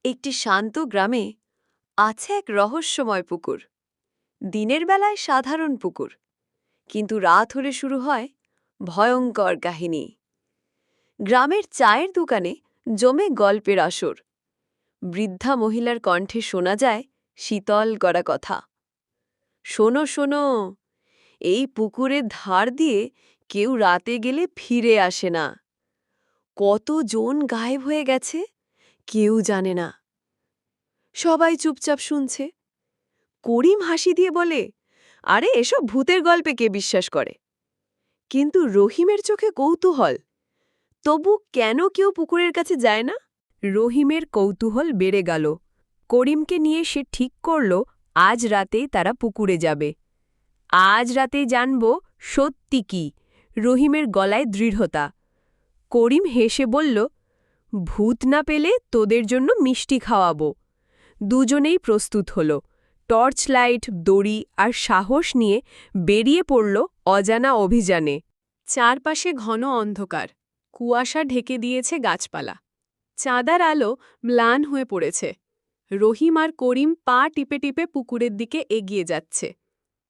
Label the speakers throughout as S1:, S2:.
S1: একটি শান্ত গ্রামে আছে এক রহস্যময় পুকুর। দিনের বেলায় সাধারণ পুকুর, কিন্তু রাত হলে শুরু হয় ভয়ঙ্কর কাহিনী। গ্রামের চায়ের দোকানে জমে গল্পের আসর। বৃদ্ধা মহিলার কণ্ঠে শোনা যায় শীতল করা কথা। শোনো শোনো, এই পুকুরের ধার দিয়ে কেউ রাতে গেলে ফিরে আসে না। কতজন গায়েব হয়ে গেছে কেউ জানে না। সবাই চুপচাপ শুনছে। করিম হাসি দিয়ে বলে, আরে এসব ভূতের গল্পে কে বিশ্বাস করে? কিন্তু রহিমের চোখে কৌতূহল। তবু কেন কেউ পুকুরের কাছে যায় না? রহিমের কৌতূহল বেড়ে গেল। করিমকে নিয়ে সে ঠিক করল আজ রাতেই তারা পুকুরে যাবে। আজ রাতেই জানব সত্যি কি। রহিমের গলায় দৃঢ়তা। করিম হেসে বলল, ভূত না পেলে তোদের জন্য মিষ্টি খাওয়াবো। দুজনেই প্রস্তুত হল। টর্চ লাইট, দড়ি আর সাহস নিয়ে বেরিয়ে পড়ল অজানা অভিযানে। চারপাশে ঘন অন্ধকার, কুয়াশা ঢেকে দিয়েছে গাছপালা। চাঁদার আলো ম্লান হয়ে পড়েছে। রহিম আর করিম পা টিপে টিপে পুকুরের দিকে এগিয়ে যাচ্ছে।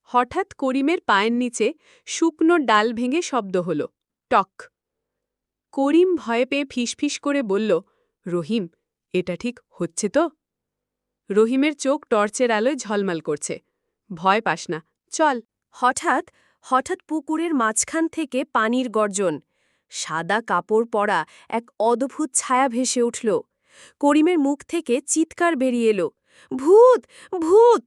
S1: হঠাৎ করিমের পায়ের নিচে শুকনো ডাল ভেঙে শব্দ হল, টক। করিম ভয়ে পেয়ে ফিসফিস করে বলল, রহিম, এটা ঠিক হচ্ছে তো? রহিমের চোখ টর্চের আলোয় ঝলমল করছে। ভয় পাস না, চল। হঠাৎ হঠাৎ পুকুরের মাঝখান থেকে পানির গর্জন। সাদা কাপড় পরা এক অদ্ভুত ছায়া ভেসে উঠল। করিমের মুখ থেকে চিৎকার বেরিয়ে এলো, ভূত ভূত!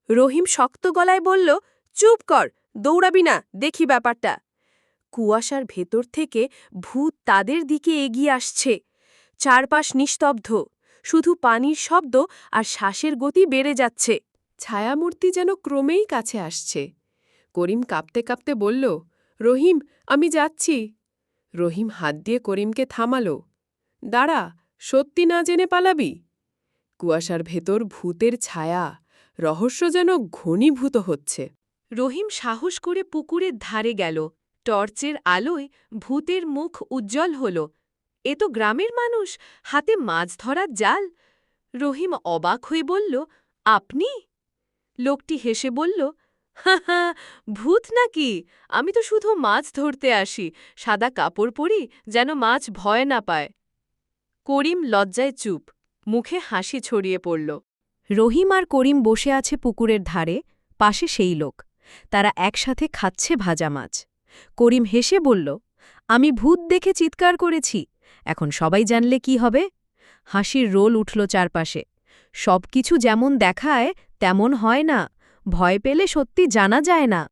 S1: রহিম শক্ত গলায় বলল, চুপ কর, দৌড়াবি না, দেখি ব্যাপারটা। কুয়াশার ভেতর থেকে ভূত তাদের দিকে এগিয়ে আসছে। চারপাশ নিস্তব্ধ, শুধু পানির শব্দ আর শ্বাসের গতি বেড়ে যাচ্ছে। ছায়ামূর্তি যেন ক্রমেই কাছে আসছে। করিম কাঁপতে কাঁপতে বলল, রহিম, আমি যাচ্ছি। রহিম হাত দিয়ে করিমকে থামালো। দাঁড়া, সত্যি না জেনে পালাবি? কুয়াশার ভেতর ভূতের ছায়া, রহস্য যেন ঘনীভূত হচ্ছে। রহিম সাহস করে পুকুরের ধারে গেল। টর্চের আলোয় ভূতের মুখ উজ্জ্বল হল। এ তো গ্রামের মানুষ, হাতে মাছ ধরার জাল। রহিম অবাক হয়ে বলল, আপনি? লোকটি হেসে বলল, হা হা, ভূত নাকি? আমি তো শুধু মাছ ধরতে আসি, সাদা কাপড় পরি যেন মাছ ভয় না পায়। করিম লজ্জায় চুপ, মুখে হাসি ছড়িয়ে পড়ল। রহিম আর করিম বসে আছে পুকুরের ধারে, পাশে সেই লোক। তারা একসাথে খাচ্ছে ভাজা মাছ। করিম হেসে বলল, আমি ভূত দেখে চিৎকার করেছি, এখন সবাই জানলে কি হবে? হাসির রোল উঠল চারপাশে। সবকিছু যেমন দেখায় তেমন হয় না, ভয় পেলে সত্যি জানা যায় না।